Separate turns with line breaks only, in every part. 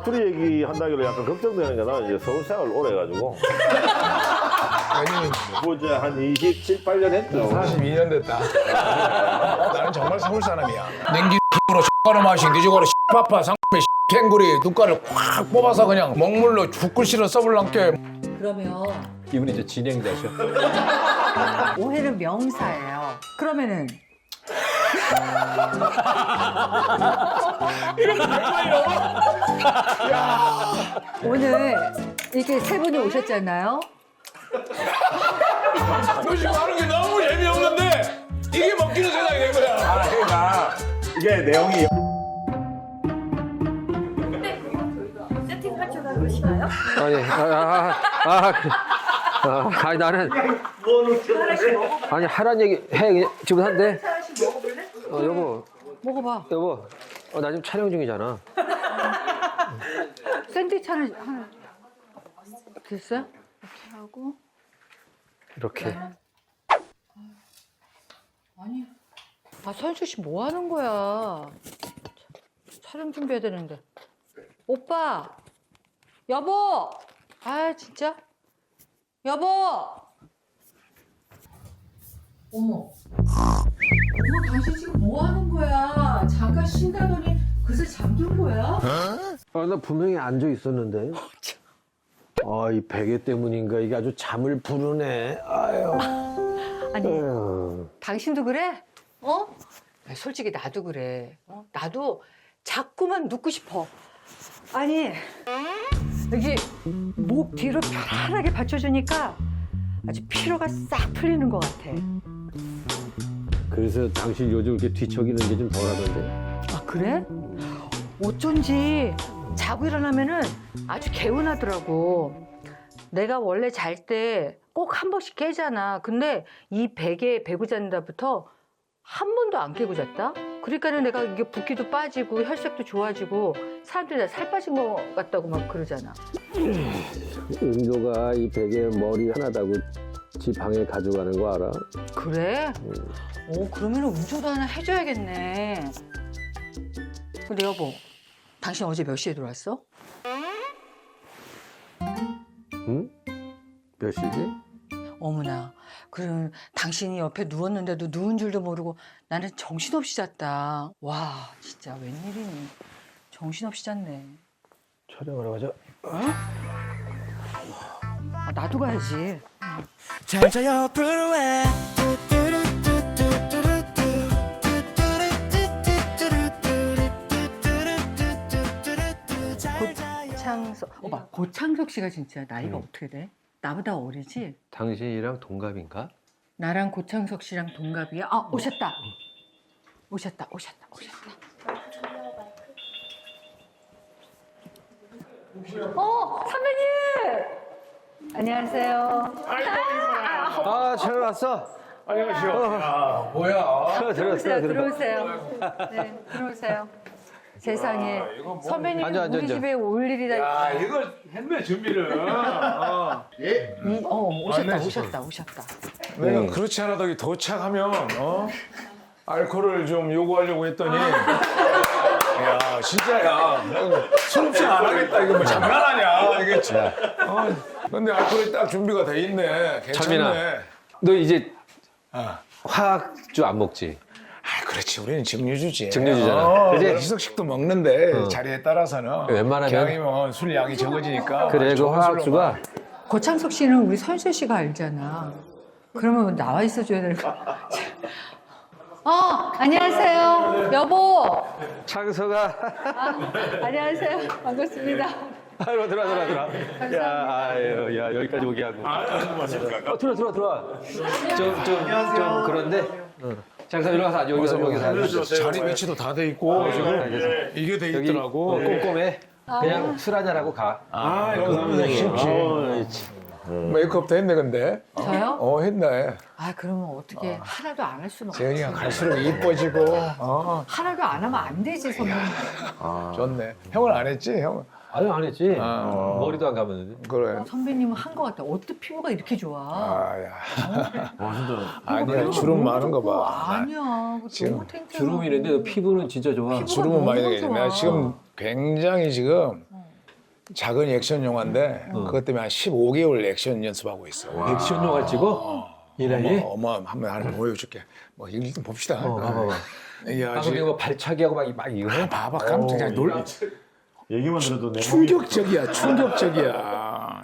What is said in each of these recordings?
사투리 얘기한다길래 약간 걱정되는 게 나는 이제 서울 생활 오래 해가지고. 뭐지 한 27, 8년 했죠.
42년 됐다. 나는 정말 서울 사람이야. 냉기 으로 X가루 마신 뒤지고로 X파파 상품에 캥구리 눈가를 콱 뽑아서 그냥 먹물로 죽을 실어 써볼랑께.
그러면
이분이 이제 진행자셔.
오해는 명사예요. 그러면은 오늘 이렇게 세 분이 오셨잖아요.
너 지금 하는 게 너무 재미없는데 이게 먹히는 세상이 된 거야.
아, 그러니까 이게 내용이
세팅 같이 가시나요?
아니 나는 아니 하란 얘기 해 그냥 지금 한대.
하나씩 먹어볼래?
여보,
먹어봐.
여보, 나 지금 촬영 중이잖아.
샌드위치 하나 됐어요? 이렇게 하고
이렇게.
아니. 아 선수 씨 뭐 하는 거야? 촬영 준비해야 되는데. 오빠, 여보. 아 진짜? 여보. 어머. 어머 당신 지금 뭐 하는 거야? 잠깐 쉰다더니 그새 잠든 거야?
나 분명히 앉아 있었는데. 이 베개 때문인가 이게 아주 잠을 부르네. 아유.
아니
아유.
당신도 그래? 어? 아니, 솔직히 나도 그래. 나도 자꾸만 눕고 싶어. 아니 여기 목 뒤로 편안하게 받쳐주니까 아주 피로가 싹 풀리는 것 같아.
그래서 당신 요즘 이렇게 뒤척이는 게 좀 덜하던데.
아 그래? 어쩐지 자고 일어나면은 아주 개운하더라고. 내가 원래 잘 때 꼭 한 번씩 깨잖아. 근데 이 베개에 베고 잔다부터 한 번도 안 깨고 잤다? 그러니까는 내가 이게 붓기도 빠지고 혈색도 좋아지고 사람들이 나 살 빠진 것 같다고 막 그러잖아.
은조가 이 베개 머리 하나다고 지 방에 가져가는 거 알아?
그래? 오 그러면 운조도 하나 해줘야겠네. 근데 여보, 당신 어제 몇 시에 들어왔어?
응? 몇 시지?
어머나, 그럼 당신이 옆에 누웠는데도 누운 줄도 모르고 나는 정신없이 잤다. 와, 진짜 웬일이니. 정신없이 잤네.
촬영하러 가자.
아, 나도 가야지.
잘 자요 브루에
고창석 씨가 진짜 나이가 어떻게 돼? 나보다 어리지?
당신이랑 동갑인가?
나랑 고창석 씨랑 동갑이야? 아, 오셨다. 오셨다. 선배님! 안녕하세요.
촬영 왔어.
안녕하세요. 뭐야?
들어오세요. 네, 들어오세요. 세상에. 선배님
앉아,
우리
앉아.
집에 올 일이다.
야 이걸 했네 준비를.
오셨다.
내가 그렇지 않아도 도착하면 알코올을 좀 요구하려고 했더니 야 진짜야 수업생 안 하겠다 이거 뭐 장난하냐 이게 근데 알코올이 딱 준비가 돼 있네. 괜찮네.
철민아. 너 이제
아
화학주 안 먹지?
그렇지 우리는 증류주지.
증류주잖아. 그지?
희석식도 먹는데 자리에 따라서는
웬만하면-
기왕이면 술 양이 적어지니까
그래, 그
좋은 술로
화학주가
고창석 씨는 우리 선수 씨가 알잖아. 그러면 나와 있어줘야 될 거. 안녕하세요. 여보.
창서가.
안녕하세요. 반갑습니다.
아이고, 들어와. 야, 여기까지 오게 하고. 들어와. 좀 그런데. 창서 일로 가서 앉아. 여기서 앉아.
자리 배치도 다 돼 있고 지금 이게 돼
여기
있더라고.
꼼꼼해. 그냥 술 한잔하고 가.
여기 가면 쉽지. 메이크업도 했네 근데.
저요?
했네.
아 그러면 어떻게 하나도 안 할 수는 없어.
재현이가 갈수록 이뻐지고.
하나도 안 하면 안 되지 선배님.
좋네. 형은 안 했지 형.
아유, 안 했지.
아.
머리도 안 감았는데.
그래.
선배님은 한 것 같아. 어떻게 피부가 이렇게 좋아?
아야. 아니야 주름 많은 거 봐.
아니야.
지금
너무 탱탱하고.
주름이 있는데 너 피부는 진짜 좋아.
피부-
주름은 많이
너무
되겠지.
좋아.
내가 지금 굉장히 지금 작은 액션 영화인데 그것 때문에 한 15개월 액션 연습하고 있어.
액션 영화 찍어? 이 나이에?
한번 하나 보여줄게. 뭐 일단 봅시다.
봐봐.
야,
근데 이거 발차기하고 막 이거 해?
봐봐 깜짝이야.
얘기만 들어도 내
충격적이야. 충격적이야.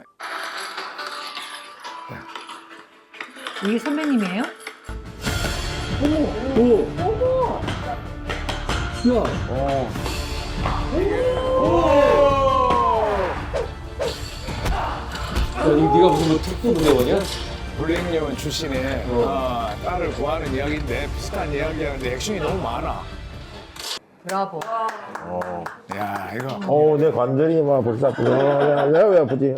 이게 선배님이에요?
네가 무슨 뭐 특수 부대원이야?
블랙리온 출신의 딸을 구하는 이야기인데 비슷한 이야기하는데 액션이 너무 많아.
브라보.
야 이거
내 관절이 막 벌써 아프네. 내가 왜 아프지?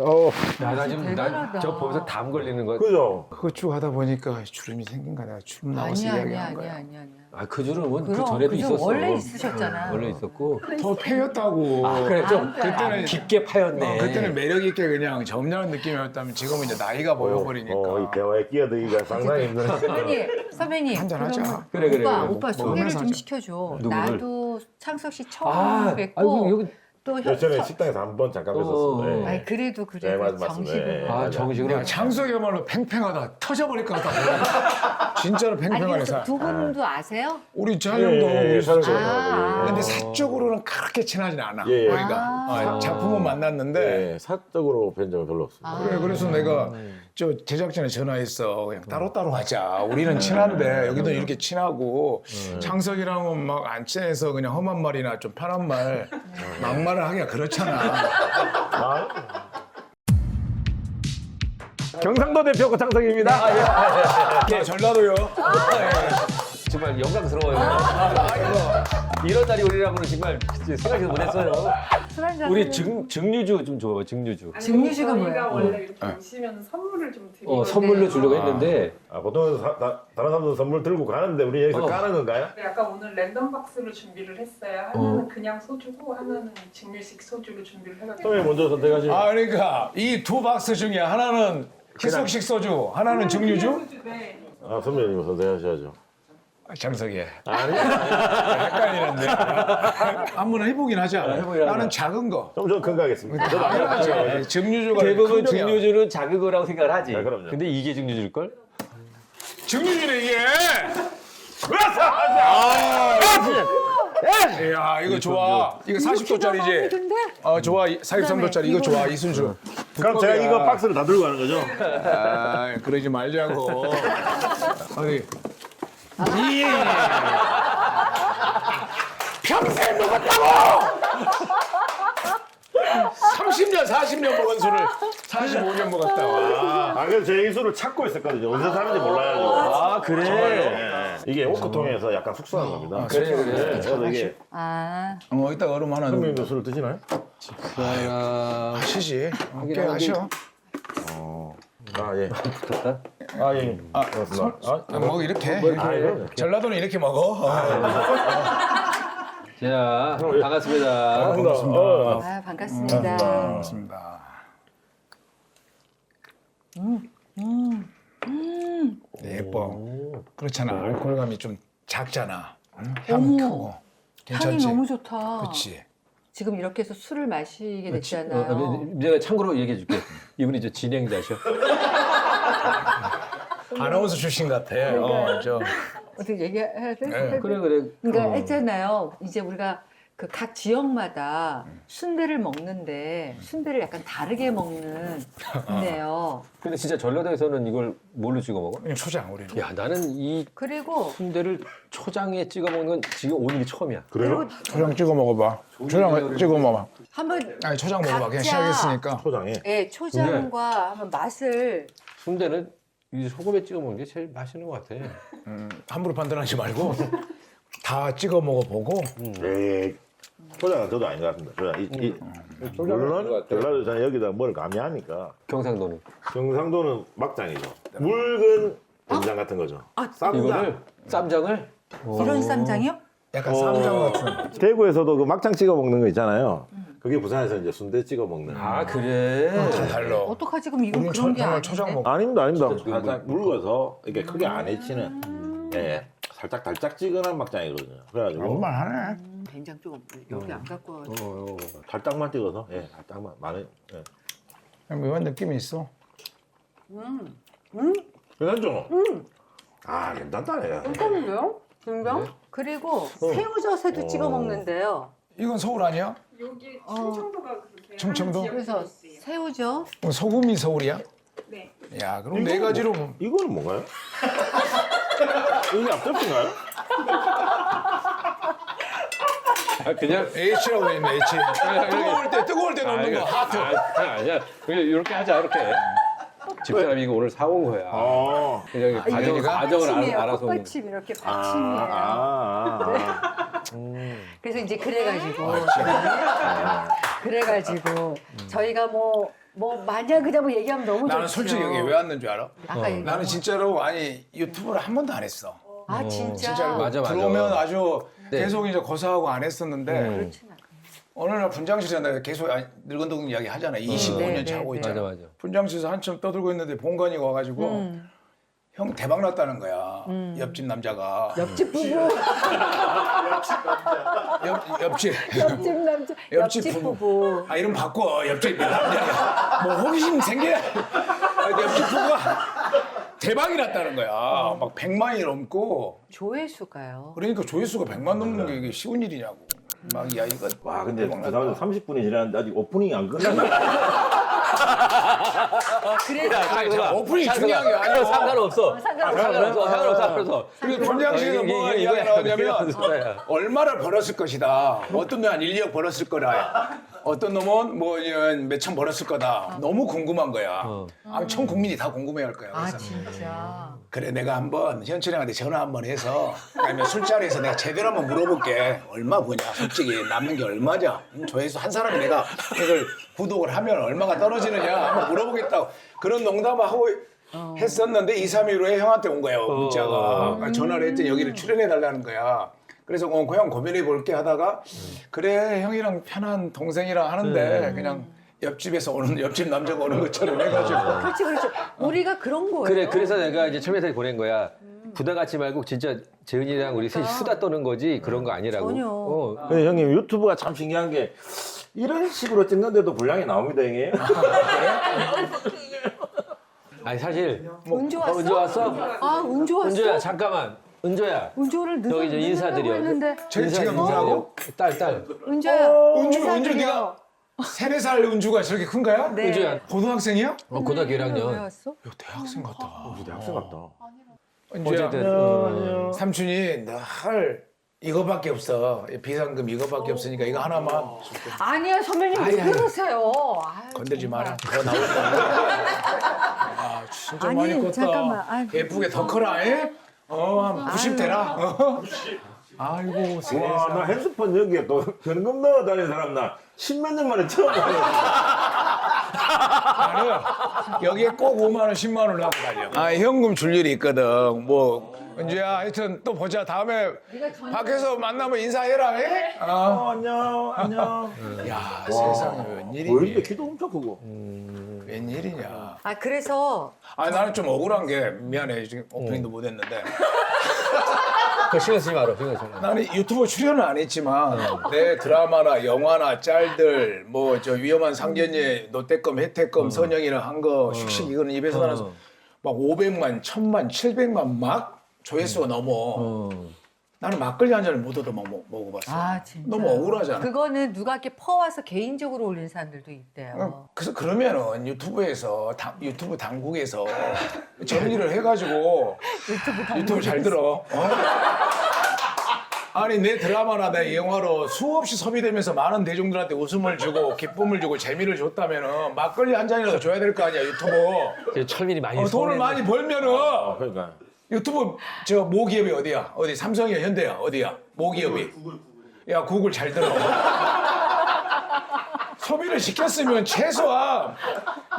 나 지금
대단하다.
저 보면서 담 걸리는 거.
그죠?
그거 쭉 하다 보니까 주름이 생긴가 내가 주름 나와서 이야기한 거야.
아니야.
그 줄은 그
그럼,
전에도
그죠.
있었어.
원래 있으셨잖아.
원래 있었고.
더 패였다고.
그래 좀
그때는
깊게 파였네.
그때는 매력 있게 그냥 점잖은 느낌이었다면 지금은 이제 나이가 보여버리니까.
이 대화에 끼어들기가 상당히 힘드네.
선배님.
한잔 하자.
그러면
그래.
오빠 소개를
먹으면서
좀
하자.
시켜줘.
누구를?
나도 창석 씨 처음 뵙고
아이고 여기
또
예전에 식당에서 한 번 잠깐 뵀었어.
아니 그래도
네, 맞습니다.
정식으로.
정식으로.
야, 창석이야말로 팽팽하다. 터져버릴 것 같다. 진짜로
아니
팽팽한
그래서
회사.
두 분도 아세요?
우리 재환형도 우리
촬영
아.
근데 사적으로는 그렇게 친하진 않아.
예, 예.
우리가 작품은 만났는데
네, 사적으로 뵌 적은 별로 없습니다.
그래 그래서 내가 저 제작진에 전화했어. 그냥 따로따로 하자. 우리는 친한데 여기도 이렇게 친하고 창석이랑은 막 안 친해서 그냥 험한 말이나 좀 편한 말 막말을 하기가 그렇잖아.
경상도 대표 고창석입니다.
전라도요.
정말 영광스러워요. 이런 날이 오리라고는 정말 생각도 못했어요.
술 한잔.
우리 증류주 좀 줘봐. 증류주.
증류주가 뭐야?
저희가 원래 이렇게 오시면 선물을 좀 드리거든요.
선물로 주려고 했는데
보통 다른 사람도 선물 들고 가는데 우리 여기서 까는 건가요?
약간 오늘 랜덤 박스로 준비를 했어요. 하나는 그냥 소주고 하나는 증류식 소주로 준비를 해가지고.
처음에 먼저 선택하신.
그러니까 이 두 박스 중에 하나는 희석식 소주, 하나는 증류주.
네.
선배님 선택하셔야죠.
장석이.
아니,
헷갈리는데. 한번 해보긴 하자.
해보긴
나는
하자.
작은 거.
좀 큰 거 하겠습니다. 저도 안
당연하지.
해봤죠.
증류주가
대부분
큰 병이야.
증류주는 작은 거라고 생각을 하지.
네, 그럼요.
근데 이게 증류주일 걸?
증류주네 이게. 야 이거 좋아. 이거 40도짜리지.
근데
좋아. 43도짜리 이거 좋아. 이순주.
그럼 제가 이거 박스를 다 들고 가는 거죠?
그러지 말자고. 어디? 평생 먹었다고! 30년, 40년 먹은 술을 45년 먹었다. 와.
그래서 제가 이 술을 찾고 있었거든요. 어디서 사는지 몰라가지고.
그래.
네. 이게 오크통에서 약간 숙성한 겁니다.
그래.
네, 그래서 이게
이따 얼음 하나
선배님도 술을 드시나요?
하시지. 오케이, 하셔.
예.
붙었다.
예. 고맙습니다.
먹어, 이렇게.
그럼요.
전라도는 이렇게 먹어.
자, 반갑습니다.
반갑습니다.
반갑습니다. 예뻐. 그렇잖아. 알코올감이 좀 작잖아. 향
어머.
크고.
향이
괜찮지?
너무 좋다.
그렇지.
지금 이렇게 해서 술을 마시게
어,
됐잖아요.
내가 참고로 얘기해 줄게. 이분이 저 진행자셔.
아나운서 출신 같아.
어떻게 얘기해야 돼?
네.
그래.
그러니까 했잖아요. 이제 우리가 그 각 지역마다 순대를 먹는데 순대를 약간 다르게 먹는데요.
근데 진짜 전라도에서는 이걸 뭘로 찍어 먹어?
그냥 초장 우리는.
야, 나는 이
그리고
순대를 초장에 찍어 먹는 건 지금 오는 게 처음이야.
그래요?
초장 찍어 먹어봐. 초장 찍어 먹어봐.
한번
아니 초장 먹어봐. 그냥
각자-
시작했으니까.
초장에.
예, 초장과 한번 맛을
순대는 이 소금에 찍어 먹는 게 제일 맛있는 것 같아.
함부로 판단하지 말고 다 찍어 먹어보고.
네. 초장은 저도 아닌 것 같습니다. 물론 전라도 저는 여기다 뭘 가미하니까
경상도는.
경상도는 막장이죠. 묽은 된장 같은 거죠. 쌈장.
이거를 쌈장을
이런 쌈장이요?
약간 쌈장 같은.
대구에서도 그 막장 찍어 먹는 거 있잖아요. 그게 부산에서 이제 순대 찍어 먹는.
아, 그래.
다 달라.
어떡하지 그럼 이건
우리는
그런 게
정말
아닌데?
초장 먹.
아닙니다. 살짝 묽어서 이게 크게 안 해치는. 예. 살짝 달짝지근한 막장이거든요. 그래가지고
너무만 하네.
된장 좀 여기 안 갖고 와가지고.
살짝만 찍어서, 예, 살짝만, 많이, 예.
묘한 느낌이 있어.
괜찮죠? 아, 괜찮다네.
괜찮은데요? 된장? 그리고 새우젓에도 찍어 먹는데요.
이건 서울 아니야?
여기 충청도가 그렇게
충청도?
하는 지역이
그래서
있어요.
새우젓.
소금이 서울이야?
네.
야, 그럼 네 가지로
이거는 뭔가요? 이게 앞접시인가요?
그냥
H라고 돼 있네, H. 뜨거울 때 넣는 거, 하트.
아니야. 그냥 이렇게 하자 이렇게. 집사람이 이거 오늘 사온 거야. 그냥 과정을 알아서.
꽃받침 이렇게 받침이에요. 그래서 이제 그래가지고 그래가지고 저희가 뭐 만약 그냥 뭐 얘기하면 너무
나는
좋죠.
솔직히 여기 왜 왔는 줄 알아?
아까 얘기한
나는 진짜로 아니 유튜브를 한 번도 안 했어.
아 진짜.
진짜로
맞아.
들어오면 아주
네.
계속 이제 고사하고 안 했었는데
그렇진 않아요.
어느 날 분장실에서 내가 계속 늙은 동생 이야기 하잖아. 25년
네,
하고
네,
있잖아.
맞아.
분장실에서 한참 떠들고 있는데 본관이가 와가지고 형 대박 났다는 거야. 옆집 남자가.
옆집 부부.
옆집.
옆집 남자. 옆집 부부.
아 이름 바꿔. 옆집 남자가. 뭐 호기심 생겨. 옆집 부부가 대박이 났다는 거야. 막 100만이 넘고.
조회수가요.
그러니까 조회수가 100만 넘는 게 이게 쉬운 일이냐고. 막 야 이거.
와, 근데
대박
그
났다.
다음에 30분이 지났는데 아직 오프닝이 안 끝났나?
그래서
오프닝 중요한 게 아니야.
상관없어. 상관없어.
그리고 분장실에서 뭐가 이야기가 나왔냐면 얼마를 벌었을 것이다. 어떤 놈은 한 1억 벌었을 거다. 어떤 놈은 뭐 몇천 벌었을 거다. 너무 궁금한 거야. 전 국민이 다 궁금해할 거야.
아
그래서
진짜.
그래 내가 한번 현철형한테 전화 한번 해서 아니면 술자리에서 내가 제대로 한번 물어볼게. 얼마 버냐? 솔직히 남는 게 얼마냐? 조회수 한 사람이 내가 이걸 구독을 하면 얼마가 떨어지느냐 한번 물어보겠다고 그런 농담을 하고 했었는데 2, 3일 후에 형한테 온 거예요. 문자가. 전화를 했더니 여기를 출연해달라는 거야. 그래서 그 형 고민해 볼게 하다가 그래 형이랑 편한 동생이랑 하는데 그냥 옆집에서 오는 옆집 남자가 오는 것처럼 해가지고
그렇지. 우리가 그런 거예요.
그래서 내가 이제 철면사에 보낸 거야. 부담 갖지 말고 진짜 재은이랑 우리 셋이 수다 떠는 거지 그런 거 아니라고.
전혀.
근데 형님 유튜브가 참 신기한 게 이런 식으로 찍는데도 분량이 나옵니다, 형님.
아니 사실
운 좋았어?
운 좋았어?
아, 운 좋았어?
은조야 잠깐만. 은조야.
운조를
여기 이제 인사드려.
했는데.
제가 누구라고?
딸.
은조야.
은주
인사드려.
네가 3, 4살 은주가 저렇게 큰 거야?
네.
은조야.
고등학생이야?
고등학교
왜
1학년.
왔어?
야, 대학생 같다.
대학생 같다.
은주야,
어쨌든
삼촌이 늘 이거밖에 없어. 비상금 이거밖에 없으니까 이거 하나만
아니야, 선배님 왜 그러세요? 아유,
건들지
정말.
마라. 더 나올 거야. 아, 진짜
아니,
많이 컸다.
잠깐만. 아니.
예쁘게 더 커라, 에? 한 90 되라. 아이고,
와,
세상에.
나 핸드폰 여기에 또 현금 넣어 다니는 사람 나 십몇 년 만에 처음 봐요.
나는 여기에 꼭 5만 원, 10만 원을 갖고 다녀. 아, 현금 줄 일이 있거든. 뭐, 은주야, 하여튼 또 보자. 다음에 밖에서 만나면 인사해라, 에?
안녕.
야, 세상에
보이는데
웬일이니?
키도 엄청 크고.
웬일이냐.
아, 그래서
아, 나는 좀 억울한 게 미안해. 지금 오프닝도 못 했는데.
그 신경 쓰지 마라. 신경 쓰지 마.
나는 유튜브 출연은 안 했지만 내 드라마나 영화나 짤들 뭐 저 위험한 상견례 노태검 혜택검 선영이랑 한 거 씩씩 이거는 입에서 나와서 막 500만, 1000만, 700만 막 조회수가 넘어. 나는 막걸리 한 잔을 못 얻어 먹어봤어.
아, 진짜.
너무 억울하잖아.
그거는 누가 이렇게 퍼와서 개인적으로 올린 사람들도 있대요.
그래서 그러면은 유튜브에서 유튜브 당국에서 정리를 해가지고 유튜브 잘 들어. 아니 내 드라마나 내 영화로 수없이 소비되면서 많은 대중들한테 웃음을 주고 기쁨을 주고 재미를 줬다면은 막걸리 한 잔이라도 줘야 될 거 아니야 유튜브.
철민이 많이
돈을
서운했네.
많이 벌면은
그러니까.
유튜브 저 모기업이 어디야? 어디 삼성이야 현대야 어디야? 모기업이. 야 구글 잘 들어. 소비를 시켰으면 최소한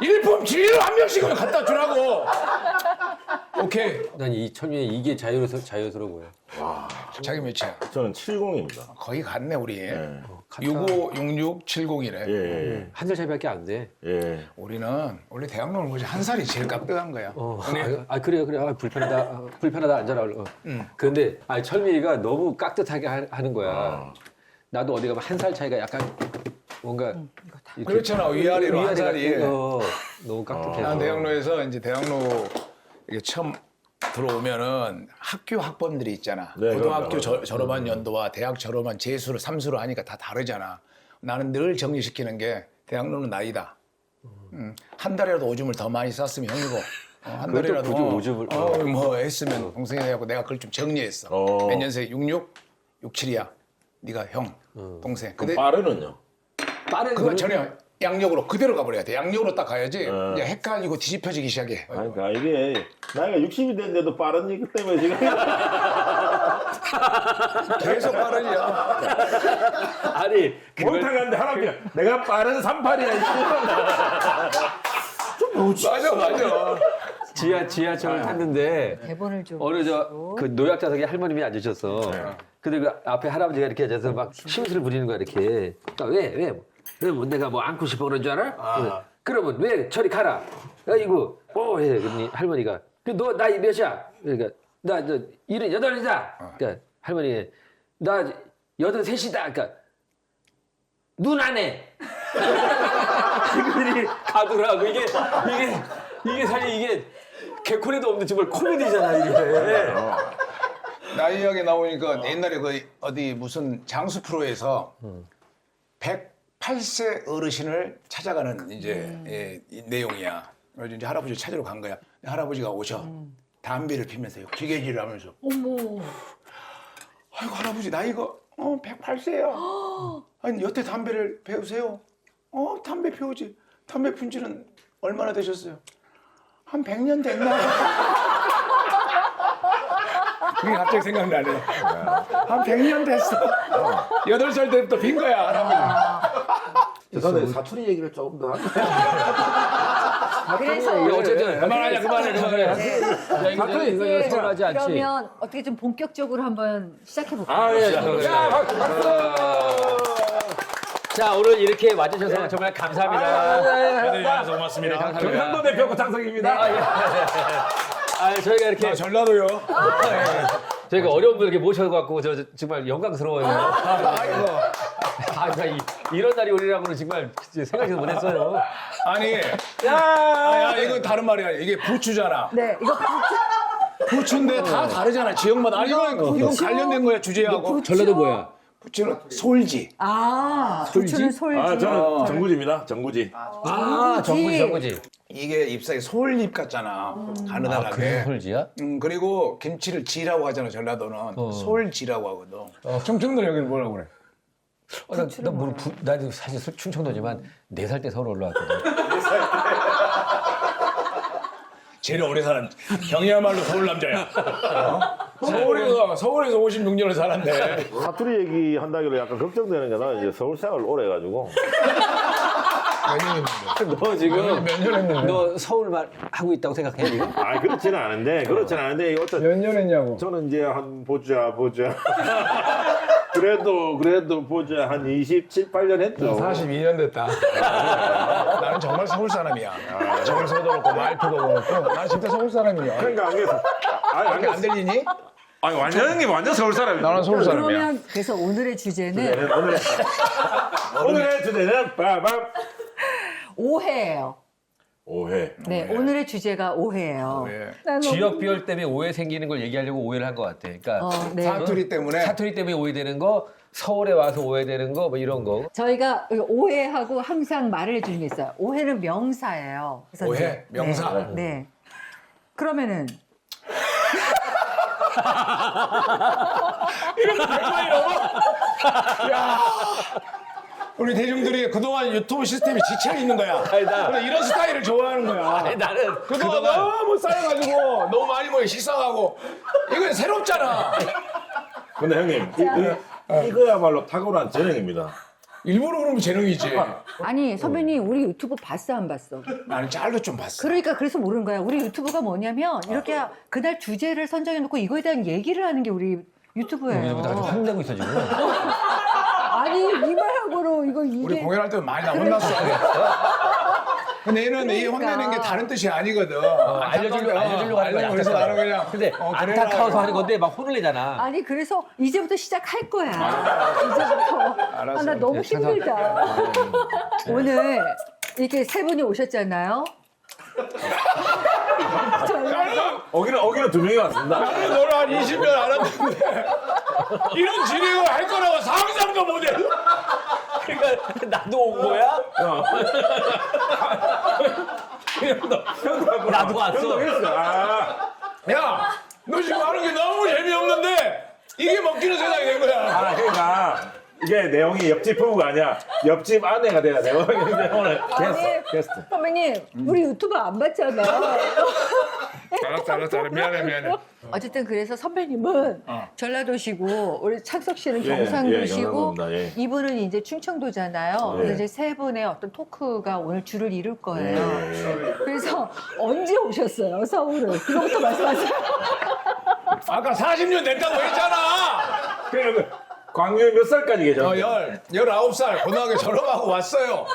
일품 지위로 한 명씩은 갖다 주라고. 오케이.
난 이 철민이 이게 자유스러워요.
자기 몇이야?
저는 70입니다.
거의 같네 우리. 65, 66, 70이래.
예.
한 살 차이밖에 안 돼.
예.
우리는 원래 대학 나오는 거지 한 살이 제일 깍듯한 거야.
그래요. 불편하다 앉아라. 그런데 철민이가 너무 깍듯하게 하는 거야. 나도 어디 가면 한 살 차이가 약간 뭔가 이렇게
그렇잖아. 위아래로 한 살이.
너무 깍듯해서.
난 대학로에서 이제 대학로 이게 처음 들어오면은 학교 학번들이 있잖아.
네,
고등학교
그럼요.
졸업한 연도와 대학 졸업한 재수를 삼수로 하니까 다 다르잖아. 나는 늘 정리시키는 게 대학로는 나이다. 한 달이라도 오줌을 더 많이 쌌으면 형이고 한
그것도
달이라도
굳이 오줌을
뭐 했으면 동생이 해갖고 내가 그걸 좀 정리했어. 몇 년생 66, 67이야. 네가 형, 동생. 근데
빠르는요?
빠른
그건 전혀 양력으로 그대로 가버려야 돼. 양력으로 딱 가야지. 이제 헷갈리고 뒤집혀지기 시작해.
그러니까 이게 나이가 60이 됐는데도 빠른 얘기 때문에 지금
계속 빠르냐.
아니 그걸
못하겠는데 할아버지 내가 빠른 38이야.
맞아.
지하철을 탔는데
대본을 좀.
어느 그 노약자석에 할머님이 앉으셨어. 근데 그 앞에 할아버지가 이렇게 앉아서 막 심술을 부리는 거야 이렇게. 그러니까 왜 뭐 내가 뭐 안고 싶어 그런 줄 알아? 그러면 왜 저리 가라. 아이고 해. 그러니 할머니가 너 나이 몇이야? 그러니까 나 78이다. 그러니까 할머니 나 83이다. 그러니까 눈 안 해. 이분들이 가더라고. 이게 사실 이게 개콘에도 없는 정말 코미디잖아 이게.
나이 이야기 나오니까 옛날에 그 어디 무슨 장수 프로에서 108세 어르신을 찾아가는 이제 이 내용이야. 그래서 이제 할아버지 찾으러 간 거야. 할아버지가 오셔. 담배를 피면서 기계질을 하면서. 어머. 아이고 할아버지 나이가 108세야. 아니 여태 담배를 피우세요? 담배 피우지. 담배 핀 지는 얼마나 되셨어요? 한 100년 됐나? 그게 갑자기 생각나네. 한 100년 됐어. 8살 때부터 핀 거야, 할아버지.
저는 사투리 얘기를 조금 더 할게요.
그래서
어쨌든
그만해.
사투리 이거 서운하지 않지.
그러면 어떻게 좀 본격적으로 한번 시작해 볼까요?
아, 예.
자 오늘 이렇게 와주셔서 정말 감사합니다.
해주셔서 고맙습니다.
경상도 대표 고창석입니다.
저희가 이렇게
전라도요.
저희가 어려운 분을 이렇게 모셔갖고 정말 영광스러워요. 이런 날이 오리라고는 정말 생각지도 못했어요.
아니, 야, 이거 다른 말이야. 이게 부추잖아.
네, 이거
부추인데 다 다르잖아. 지역마다. 아니, 이건 관련된 거야, 주제하고.
전라도 뭐야?
부추는 솔지.
부추는 솔지.
아, 저는 정구지입니다. 정구지.
정구지.
이게 잎사귀 솔잎 같잖아. 가느다랗게.
그래서 솔지야?
그리고 김치를 지라고 하잖아, 전라도는. 솔지라고 하거든. 청청도 여기는 뭐라고 그래?
나도 사실 충청도지만 4살 때 서울 올라왔거든.
제일 오래 살았. 형이야말로 서울 남자야. 서울에서 56년을 살았네.
사투리 얘기 한다길래 약간 걱정되는 게 나는 이제 서울 생활을 오래 해가지고.
너 지금
몇 년 했는데?
너 서울 말 하고 있다고 생각해 지금?
아, 그렇지는 않은데 어떤
몇 년 했냐고.
저는 이제 한 보자. 그래도 보자 한 27, 8년 했죠.
42년 됐다. 나는 정말 서울 사람이야. 정서도 그렇고 말투도 그렇고. 난 진짜 서울 사람이야.
그러니까
안 들리니?
아니 완전 서울 사람이야.
나는 서울 사람이야.
그러면 그래서 오늘의 주제는
오늘의 주제는 빠밤
오해예요.
오해.
네, 오늘의 주제가 오해예요.
지역 비열 때문에 오해 생기는 걸 얘기하려고 오해를 한 것 같아. 그러니까
네.
사투리 때문에.
사투리 때문에 오해되는 거, 서울에 와서 오해되는 거, 뭐 이런 거.
저희가 오해하고 항상 말을 해주는 게 있어요. 오해는 명사예요. 그래서
오해,
이제-
명사.
네. 그러면은
야, 우리 대중들이 그동안 유튜브 시스템이 지쳐 있는 거야. 그래, 이런 스타일을 좋아하는 거야.
나는
그동안 너무 쌓여가지고 너무 많이 뭐 식상하고 이건 새롭잖아.
근데 형님 이거야말로 탁월한 재능입니다.
일부러 그러면 재능이지.
아니 선배님 우리 유튜브 봤어 안 봤어?
나는 짤도 좀 봤어.
그러니까 그래서 모르는 거야. 우리 유튜브가 뭐냐면 이렇게 그날 주제를 선정해 놓고 이거에 대한 얘기를 하는 게 우리 유튜브예요.
아주 혼내고 있어 지금.
아니 이 말하고로 이거
우리
이게
공연할 때 많이 나 혼났어. 근데 얘는 이 혼내는 게 다른 뜻이 아니거든.
알려주려고 하는 거야.
그래서 나는 그냥.
근데
그래라.
안타까워서 하는 건데 막 혼을 내잖아.
아니 그래서 이제부터 시작할 거야. 이제부터. 아, 나 너무 힘들다. 오늘 이렇게 세 분이 오셨잖아요.
어기는 두 명이 왔습니다.
나는 너를 한 20년 알았는데 이런 진행을 할 거라고 상상도 못해.
그러니까 나도 온 거야? 나도 왔어.
야, 너 지금 하는 게 너무 재미없는데 이게 먹히는 세상이 된 거야.
아, 그러니까 이게 내용이 옆집 부부가 아니야. 옆집 아내가 돼야 돼. 오늘 게스트.
선배님, 우리 유튜브 안 봤잖아.
알았어. 미안해.
어쨌든 그래서 선배님은 전라도시고 우리 창석 씨는 경상도시고
경상도입니다. 예.
이분은 이제 충청도잖아요. 그래서 이제 세 분의 어떤 토크가 오늘 줄을 이룰 거예요. 그래서 언제 오셨어요, 서울을? 그거부터 말씀하세요.
아까 40년 됐다고 했잖아.
그러면 광주에 몇 살까지 계셨어요?
19살 고등학교 졸업하고 왔어요.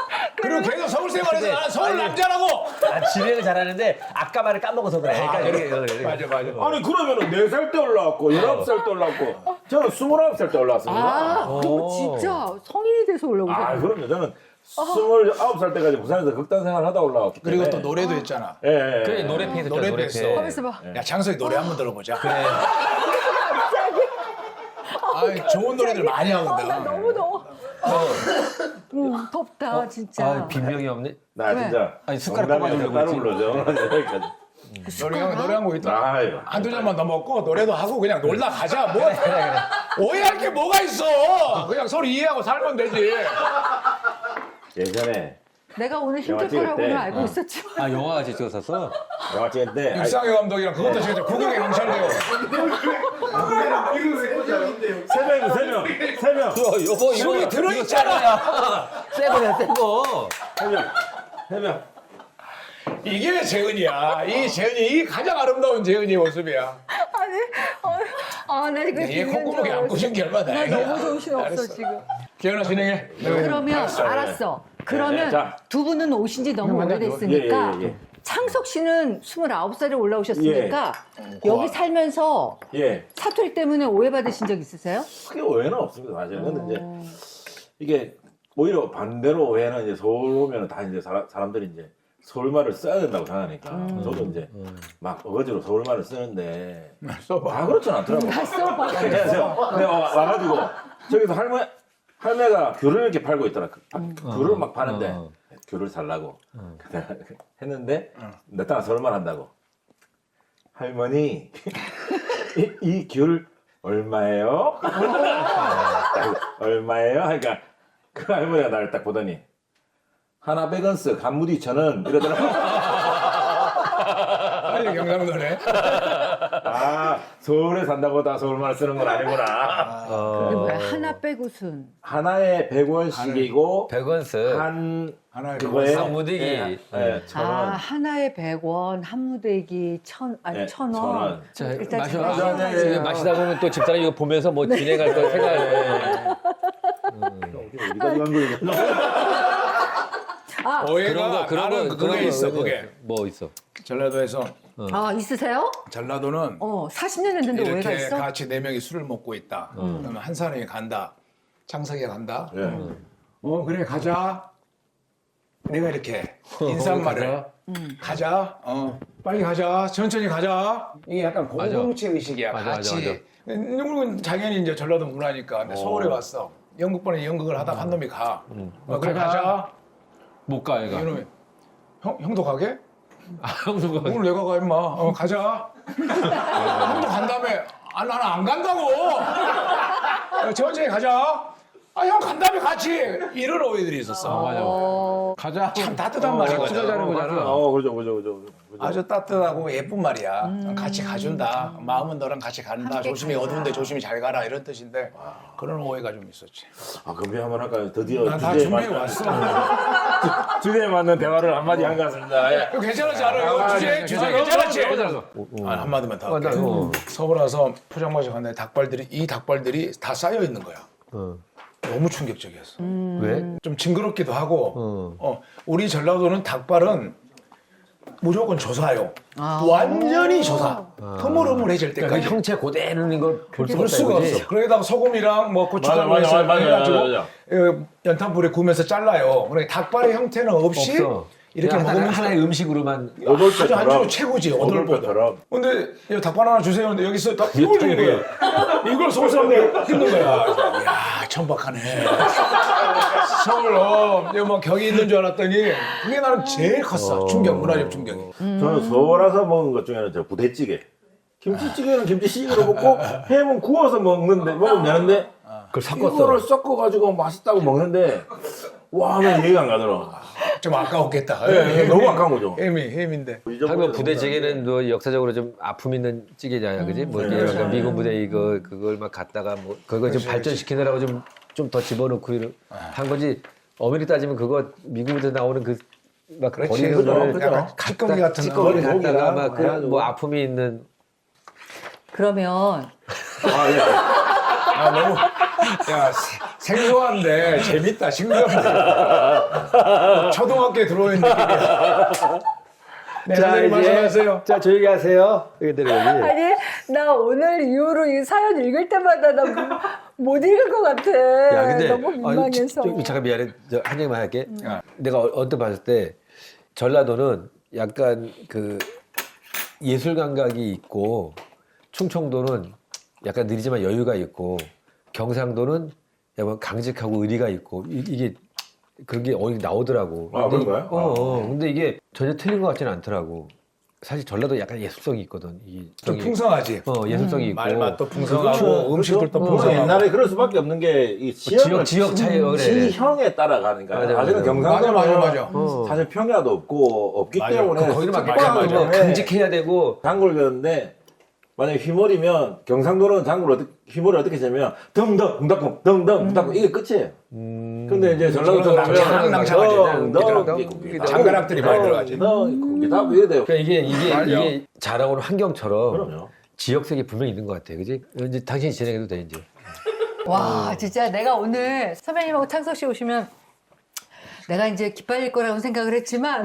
그리고 계속 서울 생활해서 나는 서울 남자라고.
진행을 잘하는데 아까 말을 까먹어서 그래.
맞아.
아니 그러면은 4살 때 올라왔고 19살 때 올라왔고 저는 29살 때 올라왔습니다.
아, 그럼 진짜 성인이 돼서 올라오셨어요?
아 그럼요. 저는 29살 때까지 부산에서 극단 생활 하다 올라왔기 때문에.
그리고 또 노래도 했잖아.
예.
그래 노래패 했잖아.
노래도
노래패.
했어.
하면서 봐.
야, 창석이 노래 한번 들어보자. 그래. 좋은 노래들 많이 하거든.
나 너무 더워. 덥다, 진짜.
아 빈명이 없네.
나 진짜
아니, 숟가락
농담이
꼽아주려고
따로 불러줘. 여기까지.
노래 한 곡 있다.
아유.
한두 잔만 더 먹고 노래도 하고 그냥 놀다 가자. 뭐 오해할 게 뭐가 있어. 그냥 서로 이해하고 살면 되지.
예전에
내가 오늘 힘들
영화 찍을
거라고는
때.
알고 있었지만.
아 영화 같이 찍었었어?
영화 찍을 때
육상의 감독이랑 그것도 지금 구경의 경찰대요.
세 명.
이거
술이 들어있잖아.
새거야 새거.
세 명.
이게 재은이야. 이 재은이 이 가장 아름다운 재은이 모습이야.
나 지금
얘 콧구멍에 안 꽂힌 게 얼마나
나
다행이야.
너무 정신 없어,
알았어.
지금.
기현아 진행해.
그러면 알았어. 그러면
자.
두 분은 오신 지 너무 오래됐으니까
예.
창석 씨는 29살에 올라오셨으니까 여기 살면서
예.
사투리 때문에 오해받으신 적 있으세요?
크게 오해는 없습니다. 사실은. 근데 이제 이게 오히려 반대로 오해는 이제 서울 오면은 다 이제 사람들이 이제 서울말을 써야 된다고 생각하니까 저도 이제 막 어거지로 서울말을 쓰는데 다 그렇진 않더라고요.
다 써봐.
근데 와가지고 저기서 할매가 귤을 이렇게 팔고 있더라. 귤을 막 파는데 귤을 살라고 했는데 내가 서울말 한다고 할머니 이 귤 얼마예요? 얼마예요? 그러니까 그 할머니가 나를 딱 보더니 하나 100원스 간무디 1,000원 이러더라고.
빨리 경상도네.
아 서울에 산다고 다 서울말 쓰는 건 아니구나.
그게 뭐야? 하나 빼고순.
하나에 100원씩이고
100원스.
하나에
그거에
한무대기.
예, 1,000원.
하나에 100원, 한 무대기 1,000원.
1,000원.
자
일단
마셔.
마셔야지.
지금 마시다 보면 또 집사람이 이거 보면서 뭐 진행할 거 생각.
어디까지 간 거예요?
오해가 나는 그게 있어. 그게
뭐 있어?
전라도에서
있으세요?
전라도는
40년 됐는데 오해가
이렇게
있어?
같이 4명이 술을 먹고 있다. 그러면 한 사람이 간다. 창석이가 간다. 그래 가자. 내가 이렇게 인사말을 가자. 빨리 가자. 천천히 가자. 이게 약간 공동체 의식이야.
맞아,
같이. 누구는 당연히 이제 전라도 문화니까. 근데 서울에 왔어. 연극반에 연극을 하다 한 놈이 가. 그래 가자.
못 가 얘가.
이놈이 형도 가게?
형도 가.
오늘 내가 가 임마. 가자. 형도 간 다음에 나는 안 간다고. 천천히 가자. 형 간 다음에 같이 이런 오해들이 있었어.
가자.
참 따뜻한 말이거든.
투자자는 거잖아.
그죠.
아주 따뜻하고 예쁜 말이야. 같이 가준다. 마음은 너랑 같이 간다. 조심히 어두운데 조심히 잘 가라 이런 뜻인데 그런 오해가 좀 있었지.
아, 그럼 한번 할까요? 드디어
나 다 준비해 왔어.
주제에 맞는 대화를 한마디 한 것 같습니다. 예.
괜찮았지 않아요? 주제 괜찮았지? 한마디만 더 할게. 서울 와서 포장마차 갔는데 이 닭발들이 다 쌓여 있는 거야. 너무 충격적이었어.
왜?
좀 징그럽기도 하고
어.
우리 전라도는 닭발은 무조건 조사요. 완전히 조사. 흐물흐물해질
그러니까
때까지.
형체 그대로인 걸 볼 수가
볼
없다
수가
이거지?
없어. 그러다가 소금이랑 뭐 고춧가루
맞아,
해서
맞아,
해가지고
맞아.
연탄불에 구우면서 잘라요. 그러니까 닭발의 형태는 없이
없어.
이렇게
그냥
먹으면서
하나의 음식으로만
아주 아주 최고지 오돌보다.
오돌뼈처럼.
근데 이 닭발 하나 주세요. 근데 여기서 딱 띄워주는 거야. 이걸 소스하면 힘든 거야. 이야 천박하네. 서울로 뭐 격이 있는 줄 알았더니 그게 나는 제일 컸어. 충격, 문화적 충격이.
저는 서울 와서 먹은 것 중에는 저 부대찌개. 김치찌개는 김치찌개로 먹고 햄은 구워서 먹으면 되는데
그걸 섞었어.
이거를 섞어가지고 맛있다고 먹는데 와, 난 이해가 안 가더라고.
좀 아까웠겠다.
너무 아까운 거죠.
햄인데.
한국 부대찌개는 뭐 역사적으로 좀 아픔 있는 찌개잖아요, 그지? 뭐 이게 약간 미군 부대 그걸 막 갖다가 뭐 그거 좀 발전시키느라고 좀 더 집어넣고 한 거지. 어머니 따지면 그거 미군 부대 나오는 그 막
그렇지.
버리는
그죠,
거를
그죠.
약간 찌꺼기 같은
찌꺼기
거.
갖다가 막
해가지고.
뭐 아픔이 있는
그러면
아, 예.
아, 너무 야 생소한데 재밌다 싱그럽네. 초등학교에 들어오는 느낌이야. 네, 선생님 말씀하세요.
자 조용히 하세요. 이게 내려가지.
아니 나 오늘 이후로 이 사연 읽을 때마다 나 못 읽을 것 같아.
야, 근데
너무 민망해서.
잠깐 미안해. 한 얘기만 할게.
아.
내가 언뜻 봤을 때 전라도는 약간 그 예술 감각이 있고 충청도는 약간 느리지만 여유가 있고 경상도는 약간 강직하고 의리가 있고 이게 그런 게 어디 나오더라고.
아, 그런가요?
근데 이게 전혀 틀린 것 같지는 않더라고. 사실 전라도 약간 예술성이 있거든.
좀 풍성하지.
예술성이 있고.
말맛도 풍성하고
그렇죠.
음식들도
그래서
풍성하고.
옛날에 그럴 수밖에 없는 게 이
지역 차이가 그래.
지형에 따라가니까.
맞아,
사실은
맞아.
경상도는
맞아.
사실 평야도 없기
맞아.
때문에
거기는 막
맞아, 맞아.
뭐 강직해야 되고
장골이었는데 만약에 휘몰이면 경상도는 휘몰이 어떻게 하냐면 덩덩 덩덩 덩덩 덩덩 이게 끝이에요. 근데 이제 전라도
낭낭낭하게 장가락들이 많이 들어가지.
이게 다 이래 돼요.
그러니까 이게 자라오는 환경처럼
그럼요.
지역색이 분명히 있는 것 같아, 그지? 이제 당신이 진행해도 돼 이제.
와 진짜 내가 오늘 선배님하고 창석 씨 오시면 내가 이제 기빨릴 거라고 생각을 했지만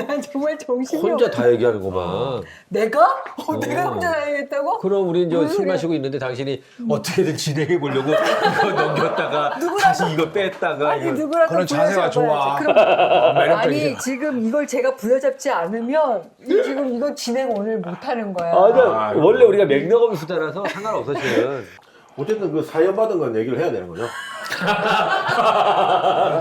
난 정말 정신이
혼자
없어.
다 얘기하는구만.
내가? 내가 혼자 다니겠다고?
그럼 우리 이제
무슨
술
소리야?
마시고 있는데 당신이 어떻게든 진행해 보려고 이거 넘겼다가 다시 이거 뺐다가
아니
이거.
누구라도
그런 자세가 좋아.
그럼
매력적이잖아.
아니 지금 이걸 제가 부여잡지 않으면 지금 이거 진행 오늘 못하는 거야.
아, 원래 우리가 맥락 없는 수다라서 상관없어 지금.
어쨌든 그 사연 받은 건 얘기를 해야 되는 거죠.
야,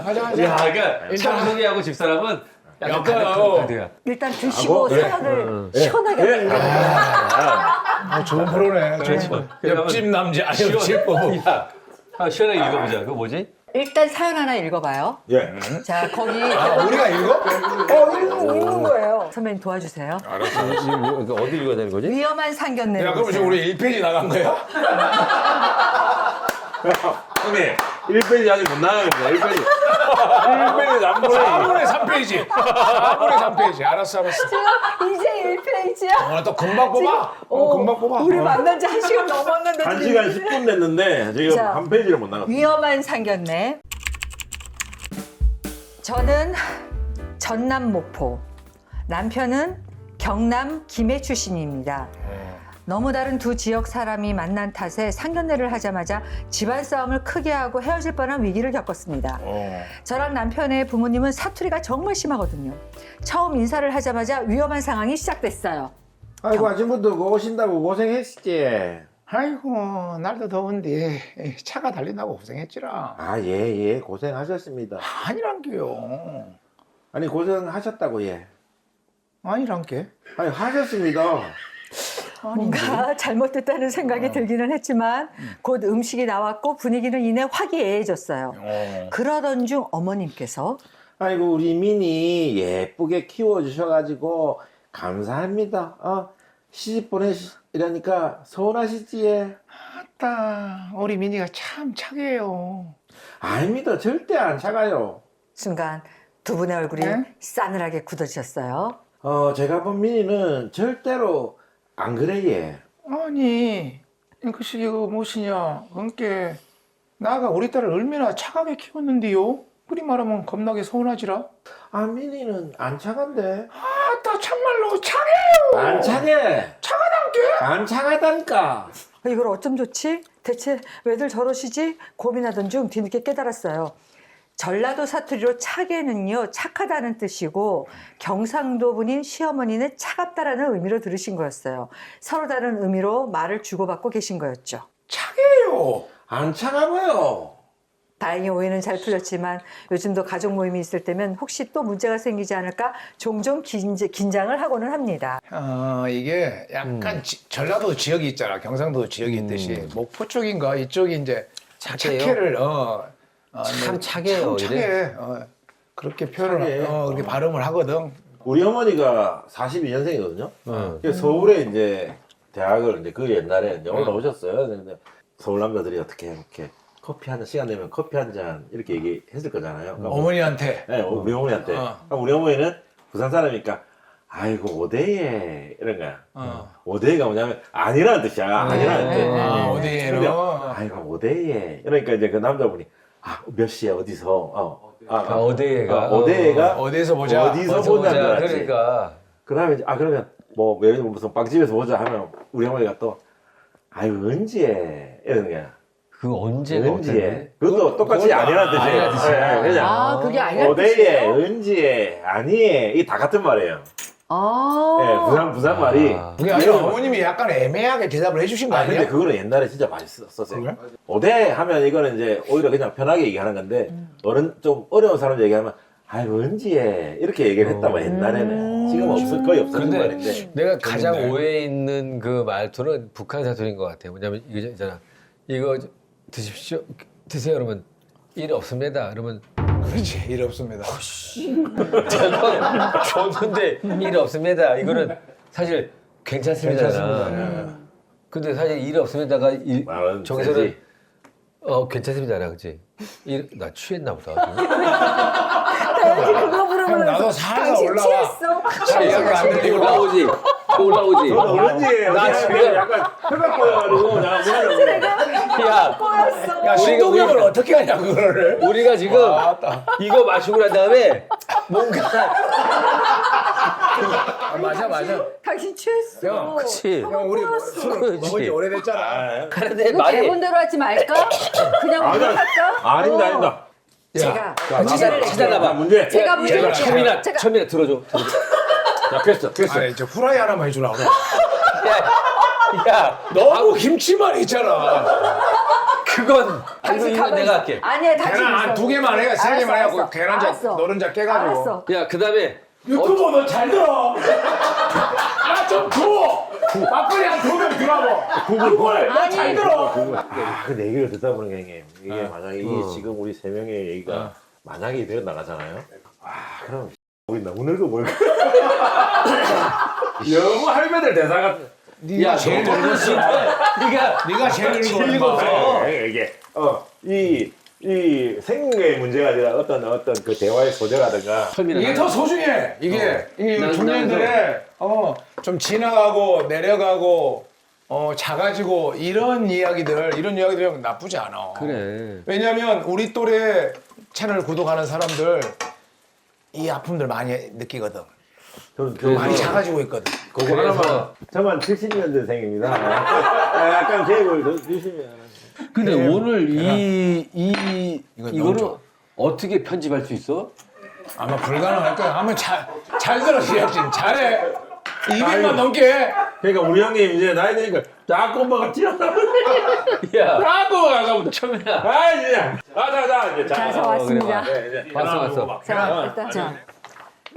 그러니까 창석이하고 집사람은 약간
약간,
일단 드시고 사연을 시원하게 한번 읽어보세요.
좋은 프로네. 옆집 남자, 옆집 부부.
야, 시원하게 읽어보자. 그거 뭐지?
일단 사연 하나 읽어봐요.
예.
자 거기
우리가 읽어?
읽는 거예요. 선배님 도와주세요.
이거 어디 읽어야 되는 거지?
위험한 상견례.
야, 그럼 지금 우리 1페이지 나간 거야?
형님 1페이지 아직 못 나가는 겁니다. 1페이지. 1페이지 안 보내.
4분의 3페이지. 4분의 3페이지. 알았어.
이제 1페이지야?
오늘 또 금방 뽑아. 금방 뽑아.
우리 만난 지 1시간 넘었는데
1시간 10분 됐는데 지금
자.
한 페이지를 못 나갔어요.
위험한 상견례. 저는 전남 목포, 남편은 경남 김해 출신입니다. 너무 다른 두 지역 사람이 만난 탓에 상견례를 하자마자 집안 싸움을 크게 하고 헤어질 뻔한 위기를 겪었습니다. 저랑 남편의 부모님은 사투리가 정말 심하거든요. 처음 인사를 하자마자 위험한 상황이 시작됐어요.
아이고 아침부터 오신다고 고생했지.
아이고, 날도 더운데 차가 달린다고 고생했지라.
아, 예, 고생하셨습니다.
아니란게요.
아니, 고생하셨다고, 예.
아니란게.
아니, 하셨습니다.
뭔가 잘못됐다는 생각이 들기는 했지만 곧 음식이 나왔고 분위기는 이내 화기애애해졌어요. 그러던 중 어머님께서
아이고, 우리 민이 예쁘게 키워주셔가지고, 감사합니다. 시집 보내시려니까 서운하시지, 예.
아따, 우리 민이가 참 착해요.
아닙니다. 절대 안 차가요.
순간 두 분의 얼굴이
네?
싸늘하게 굳어지셨어요.
제가 본 민이는 절대로 안 그래, 예.
아니, 그 시기가 무엇이냐. 그러니까 나가 우리 딸을 얼마나 차가게 키웠는데요? 그리 말하면 겁나게 서운하지라.
아민이는 안 차간데.
아따 참말로 차게요.
안 차게.
차가단게.
안 차가다니까.
이걸 어쩜 좋지? 대체 왜들 저러시지? 고민하던 중 뒤늦게 깨달았어요. 전라도 사투리로 차게는요, 착하다는 뜻이고 경상도 분인 시어머니는 차갑다라는 의미로 들으신 거였어요. 서로 다른 의미로 말을 주고받고 계신 거였죠.
차게요.
안 차가워요.
다행히 오해는 잘 풀렸지만 요즘도 가족 모임이 있을 때면 혹시 또 문제가 생기지 않을까 종종 긴장을 하고는 합니다.
이게 약간 전라도 지역이 있잖아. 경상도 지역이 있듯이 목포 쪽인가 이쪽이 이제
차게요?
차케를
참 차게요,
참
이래?
차게 그렇게 표현을 그렇게 발음을 하거든.
우리 어머니가 42년생이거든요. 서울에 이제 대학을 이제 그 옛날에 이제 올라오셨어요. 근데 서울 남자들이 어떻게 이렇게 커피 한 잔 시간 되면 커피 한 잔 이렇게 얘기했을 거잖아요. 그러니까
어머니한테.
네, 우리 어머니한테. 그러니까 우리 어머니는 부산 사람이니까 아이고 오대예 이런 거야. 오대예가 뭐냐면 아니라는 뜻이야. 아니라는 뜻.
어디에는.
근데 아이고 오대예. 그러니까 이제 그 남자분이 몇 시에 어디서
어디에가?
어디에가
어디에서 보자.
어디서 보자는 거지.
그러니까.
그다음에 이제 그러면 뭐 예를 들면 무슨 빵집에서 보자 하면 우리 어머니가 또 아유 언제 이러는 거야.
그 언제가
언제 그것도 똑같이 아니라는 뜻이에요.
아니라는 뜻이야.
그냥
아, 그게 아니라는
어디에
뜻이에요?
언제 아니에 이게 다 같은 말이에요. 예, 부산 말이.
그게 아니라 어머님이 약간 애매하게 대답을 해주신 거
근데
아니야?
그거는 옛날에 진짜 많이 썼어요.
그래?
오대 하면 이거는 이제 오히려 그냥 편하게 얘기하는 건데 좀 어려운 사람 얘기하면 아이고 언제 이렇게 얘기를 했다고 옛날에는 지금 거의 없어진
근데
말인데
내가 가장
그런데.
오해 있는 그 말투는 북한 사투리인 것 같아요. 뭐냐면 이거 있잖아. 이거 드십시오. 드세요. 그러면 일 없습니다. 그러면
그렇지. 일 없습니다.
제가 줬는데 일 없습니다. 이거는 사실 괜찮습니다. 근데 사실 일 없습니다가
말은
저기서는
세지.
괜찮습니다라 그지? 나 취했나 보다.
그거 부르면
나도 살살 올라와. 잘 이야기가 안 들리고.
올라오지. 올라오지.
언제
나 지금
약간 혈액 보여가지고
야, 신동엽을 어떻게 하냐, 그거를.
우리가 지금 이거 마시고 난 다음에 뭔가
맞아.
당신 취했어.
형,
그치.
형, 우리 술 먹은 지 오래됐잖아.
그런데
이거
말이
대본대로 하지 말까? 그냥
아니,
우리가 할까?
아닙니다.
제가
찾아놔봐.
문제.
제가 문제
얘가
낼게요.
처음이나 들어줘.
자, 됐어.
아니, 저 후라이 하나만 해주라고.
야,
너무 김치만 있잖아.
그건
당신
이건
가만히
내가
있어.
할게.
아니야, 당신
계란
있어.
한 2개만 해. 3개만
알았어,
해갖고
알았어.
계란자,
알았어.
노른자 깨가지고.
알았어.
야, 그다음에
유튜브 너 잘 들어. 나 좀 줘. 막걸리 한 2병 주라고.
구글.
잘 들어.
근데 얘기를 듣다 보는 게 형님, 이게 만약에 이게 지금 우리 세 명의 얘기가 만약에 되어 나가잖아요. 그럼 우리 너무 늙어 보일까? 너무 할배들 대사 같은.
네가 제일 늙었어. 네가 제일 늙었어.
이게 이 생의 문제가 아니라 어떤 그 대화의 소재라든가.
이게 더 소중해. 이게 중년들의 좀 지나가고 내려가고 작아지고 이런 이야기들은 나쁘지 않아.
그래.
왜냐면 우리 또래 채널 구독하는 사람들 이 아픔들 많이 느끼거든.
저는
많이 작아지고 있거든.
그거 하나만. 저만 70년대생입니다. 약간 계획을 더 주시면.
근데 오늘
이건
이거를
너무
어떻게 편집할 수 있어?
아마 불가능할 거야. 한번 잘 들어줘야지. 잘해. 200만 넘게 해.
그러니까 우리 형님 이제 나이 드니까 자꾸 엄마가 튀어나오네.
야,
자꾸 가가부터.
처음이야.
아 진짜. 이제
자, 저 왔습니다.
네, 이제
왔어.
자, 일단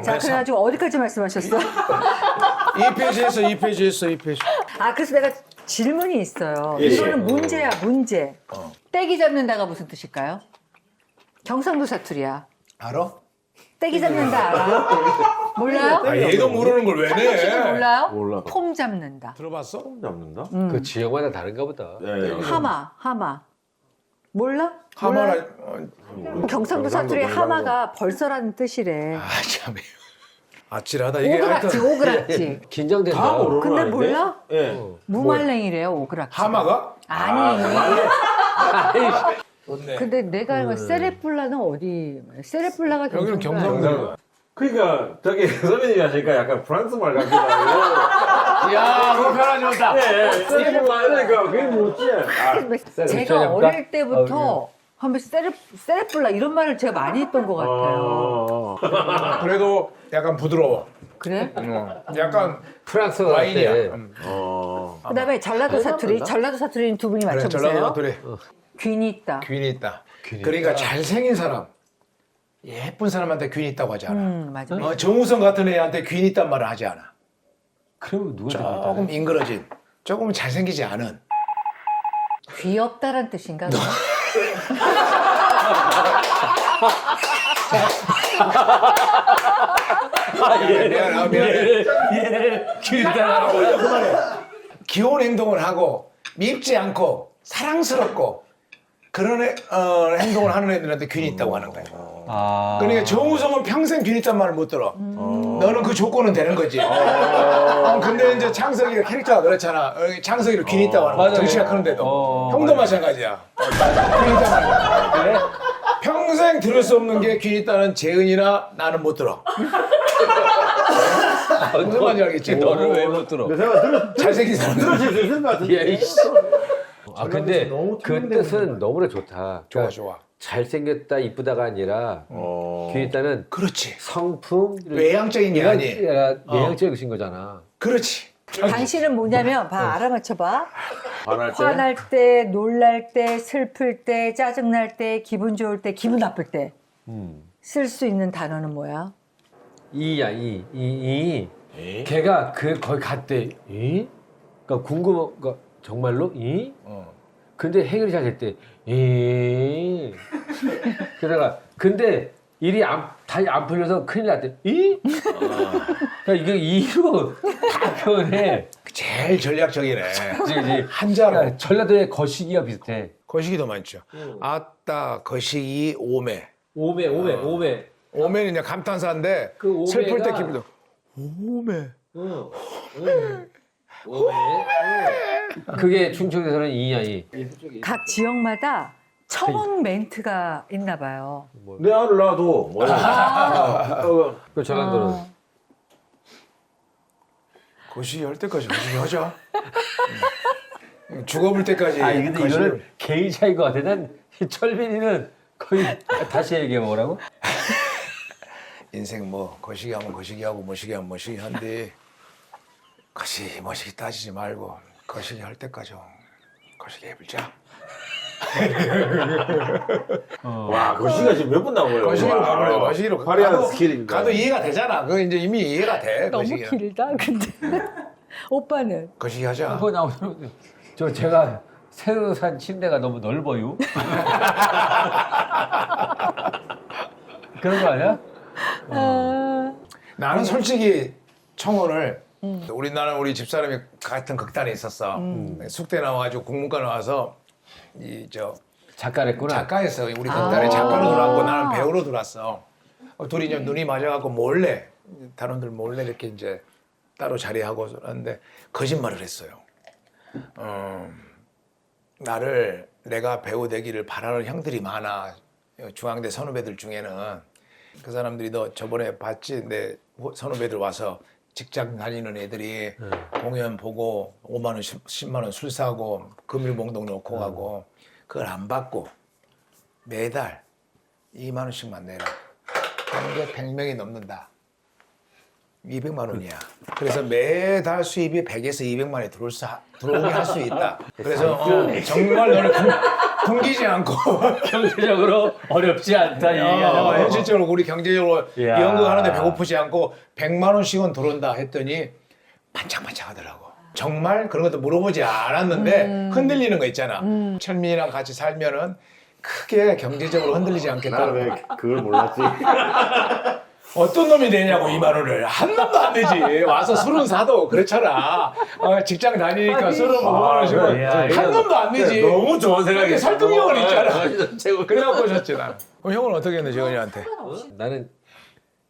자, 그래가지고 어디까지 말씀하셨어?
2페이지 했어. 2페이지 했어.
아, 그래서 내가 질문이 있어요.
예,
이거는
예.
문제야, 문제. 떼기 잡는다가 무슨 뜻일까요? 경상도 사투리야.
알아?
떼기 잡는다 알아? 몰라요?
아, 얘도 모르는 걸 왜
창석 씨도
내?
몰라요?
몰라.
폼 잡는다.
들어봤어?
잡는다?
그 지역마다 다른가 보다.
네.
하마. 몰라?
하마라.
몰라요? 경상도 사투리 하마가 벌써라는 뜻이래.
아 참해. 아찔하다 이게.
오그락지,
하여튼
오그락지.
긴장된다.
다 모르는
근데
아닌데?
몰라?
예.
무말랭이래요, 오그락지.
하마가?
아니. 근데 내가 알고 세레뿔라는 어디? 세레뿔라가
여기는
경상도
경상도.
그러니까 저기 선배님이 하시니까 약간 프랑스 말 같기도 하고.
야, 그거 편하지 않다.
네, 세레뿔라 하니까 그게 뭐지? 아,
제가 어릴 때부터 한번 세레뿔라 이런 말을 제가 많이 했던 것 같아요.
그래도 약간 부드러워.
그래?
약간
프랑스
와인이야.
같아.
그다음에 전라도 사투리, 전라도 사투리는 두 분이
그래,
맞춰보세요.
전라도 사투리.
균이 있다.
균이 있다. 그러니까 잘생긴 사람, 예쁜 사람한테 균이 있다고 하지 않아.
맞아.
정우성 같은 애한테 균이 있단 말을 하지 않아.
그럼 누가
조금 잉그러진, 조금 잘생기지 않은.
귀엽다란 뜻인가?
미안해.
길다.
그만해. 귀여운 행동을 하고 밉지 않고 사랑스럽고 그런 행동을 하는 애들한테 균이 있다고 하는 거야.
아.
그러니까 정우성은 평생 균이 있단 말을 못 들어. 너는 그 조건은 되는 거지. 근데 이제 창석이가 캐릭터가 그렇잖아. 창석이를 균이 있다고 하는 거야.
맞아.
덩치가 크는데도. 형도
맞아.
마찬가지야. 균이 있단 말이야.
그래?
평생 들을 수 없는 게 균이 있다는 재은이나 나는 못 들어. 무슨 말인지 알겠지?
너를 왜 못 들어?
잘생긴 사람
들어줄 수 있을 것 같은데.
야, 이씨. 아 근데 그 뜻은 너무나 좋다.
좋아
그러니까
좋아.
잘생겼다 이쁘다가 아니라 귀있다는
그렇지.
성품
외향적인 게 아니.
내향적이신 거잖아.
그렇지.
당신은 뭐냐면 알아맞혀봐.
화날 때.
화날 때, 놀랄 때, 슬플 때, 짜증날 때, 기분 좋을 때, 기분 나쁠 때 쓸 수 있는 단어는 뭐야?
이야 이. 걔가 거기 갔대. 이? 그러니까 그러니까 정말로 이? 근데 해결이 잘 됐대. 이. 그러다가 근데 일이 다시 안 풀려서 큰일 났대. 이? 그러니까 이게 이로 다 표현해.
제일 전략적이네.
그치?
한자로.
그러니까 전라도의 거시기가 비슷해.
거시기도 많죠. 아따 거시기 오매.
오매.
오매는 이제 감탄사인데
그 오매가-
슬플 때 기분도 오매.
그게 충청에서는 이야 이.
각 지역마다 청혼 멘트가 있나 봐요.
내 아들 낳아도 뭐야.
그 전라도는
거시기 할 때까지 거시기 하자. 죽어볼 때까지.
아 근데
거시기.
이거는 개인 차이인 것 같아. 난 철민이는 거의 다시 얘기해 뭐라고?
인생 뭐 거시기 하면 거시기 하고 머시기 하면 머시기 한데 머시기 따지지 말고 거시기 할 때까지 거시기 해보자.
와, 그 시간 지금 몇 분 나온 거예요?
거시기로
와.
가버려. 거시기로
화려한
가도-
스킬입니다.
가도 이해가 되잖아. 그거 이제 이미 이해가 돼.
너무
거시기는.
길다, 근데. 오빠는?
거시기 하자.
그거 나오는 제가 새로 산 침대가 너무 넓어요. 그런 거 아니야?
나는 솔직히 청혼을 우리 집사람이 같은 극단에 있었어. 숙대 나와가지고 국문과 나와서
작가랬구나.
작가였어. 우리 극단에 작가로 들어왔고 나는 배우로 들어왔어. 둘이 이제 눈이 맞아갖고 몰래 단원들 몰래 이렇게 이제 따로 자리하고 하는데 거짓말을 했어요. 나를 내가 배우 되기를 바라는 형들이 많아. 중앙대 선후배들 중에는 그 사람들이 너 저번에 봤지? 내 선후배들 와서 직장 다니는 애들이 공연 보고 5만 원, 10만 원 술 사고 금일봉동 넣고 가고 그걸 안 받고 매달 2만 원씩만 내라. 그런데 100명이 넘는다. 200만 원이야. 그래서 매달 수입이 100에서 200만 원이 들어오게 할 수 있다. 그래서 정말 너를 굶기지 않고
경제적으로 어렵지 않다 이 얘기하는
현실적으로 우리 경제적으로
야.
연구하는데 배고프지 않고 100만 원씩은 들어온다 했더니 반짝반짝 하더라고. 정말 그런 것도 물어보지 않았는데 흔들리는 거 있잖아. 철민이랑 같이 살면은 크게 경제적으로 흔들리지 않겠다.
나는 왜 그걸 몰랐지?
어떤 놈이 되냐고 2만 원을. 한 놈도 안 되지. 와서 술은 사도 그렇잖아. 직장 다니니까 술은 5만 원씩 한 놈도 안 되지.
너무 좋은
이렇게
생각이
설득력은 있잖아.
최고.
그래갖고 오셨지 난. 그럼 형은 어떻게 했는데 재원이한테?
나는